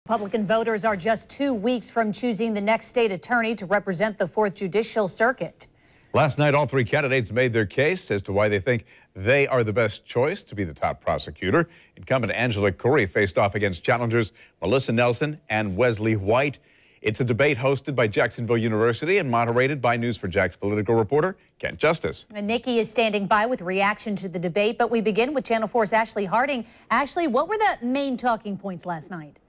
Republican voters are just 2 weeks from choosing the next state attorney to represent the Fourth Judicial Circuit. Last night, all three candidates made their case as to why they think they are the best choice to be the top prosecutor. Incumbent Angela Corey faced off against challengers Melissa Nelson and Wesley White. It's a debate hosted by Jacksonville University and moderated by News4Jax political reporter Kent Justice. And Nikki is standing by with reaction to the debate, but we begin with Channel 4's Ashley Harding. Ashley, what were the main talking points last night?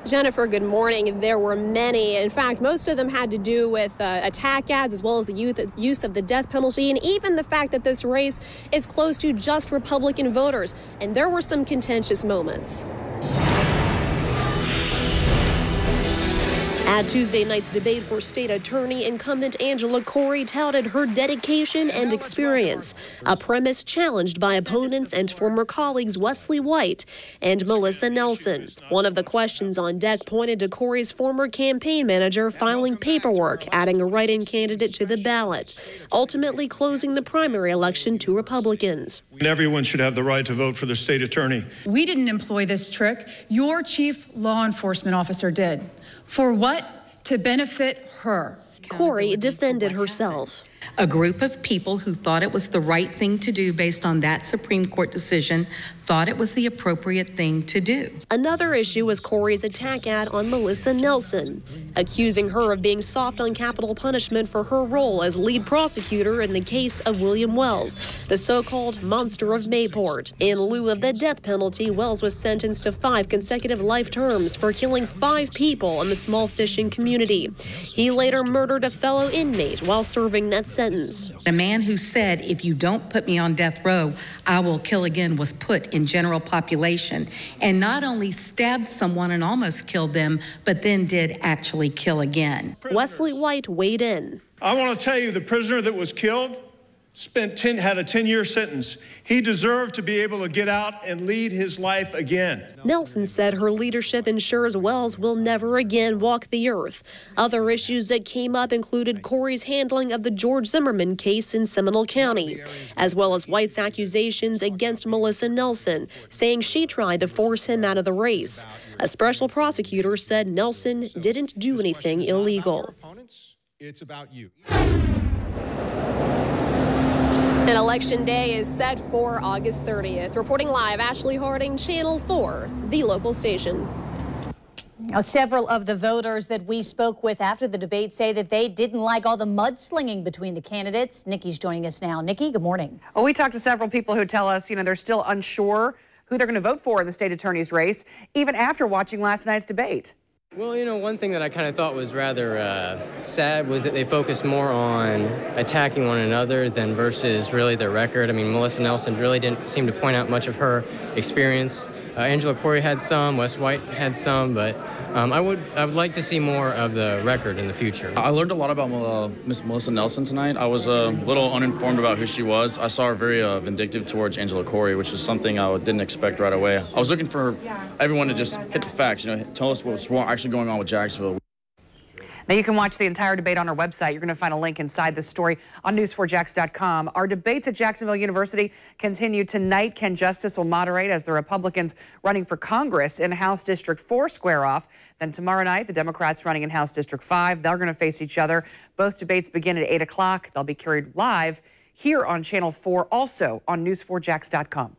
Jennifer, good morning. There were many. In fact, most of them had to do with attack ads, as well as the use of the death penalty, and even the fact that this race is close to just Republican voters. And there were some contentious moments. At Tuesday night's debate for state attorney, incumbent Angela Corey touted her dedication and experience, a premise challenged by opponents and former colleagues Wesley White and Melissa Nelson. One of the questions on deck pointed to Corey's former campaign manager filing paperwork, adding a write-in candidate to the ballot, ultimately closing the primary election to Republicans. Everyone should have the right to vote for their state attorney. We didn't employ this trick. Your chief law enforcement officer did. For what? To benefit her. Corey defended herself. A group of people who thought it was the right thing to do based on that Supreme Court decision thought it was the appropriate thing to do. Another issue was Corey's attack ad on Melissa Nelson, accusing her of being soft on capital punishment for her role as lead prosecutor in the case of William Wells, the so-called monster of Mayport. In lieu of the death penalty, Wells was sentenced to 5 consecutive life terms for killing 5 people in the small fishing community. He later murdered a fellow inmate while serving that sentence. A man who said, "If you don't put me on death row, I will kill again," was put in general population and not only stabbed someone and almost killed them, but then did actually kill again. Wesley White weighed in. I want to tell you, the prisoner that was killed had a 10-year sentence. He deserved to be able to get out and lead his life again. Nelson said her leadership ensures Wells will never again walk the earth. Other issues that came up included Corey's handling of the George Zimmerman case in Seminole County, as well as White's accusations against Melissa Nelson, saying she tried to force him out of the race. A special prosecutor said Nelson didn't do anything illegal. It's about you. And Election Day is set for August 30th. Reporting live, Ashley Harding, Channel 4, the local station. Now, several of the voters that we spoke with after the debate say that they didn't like all the mudslinging between the candidates. Nikki's joining us now. Nikki, good morning. Well, we talked to several people who tell us, they're still unsure who they're going to vote for in the state attorney's race, even after watching last night's debate. Well, one thing that I kind of thought was rather sad was that they focused more on attacking one another than versus really their record. I mean, Melissa Nelson really didn't seem to point out much of her experience. Angela Corey had some, Wes White had some, but I would like to see more of the record in the future. I learned a lot about Miss Melissa Nelson tonight. I was a little uninformed about who she was. I saw her very vindictive towards Angela Corey, which is something I didn't expect right away. I was looking for everyone to just hit the facts, tell us what's actually going on with Jacksonville. Now, you can watch the entire debate on our website. You're going to find a link inside this story on News4Jax.com. Our debates at Jacksonville University continue tonight. Ken Justice will moderate as the Republicans running for Congress in House District 4 square off. Then tomorrow night, the Democrats running in House District 5. They're going to face each other. Both debates begin at 8 o'clock. They'll be carried live here on Channel 4, also on News4Jax.com.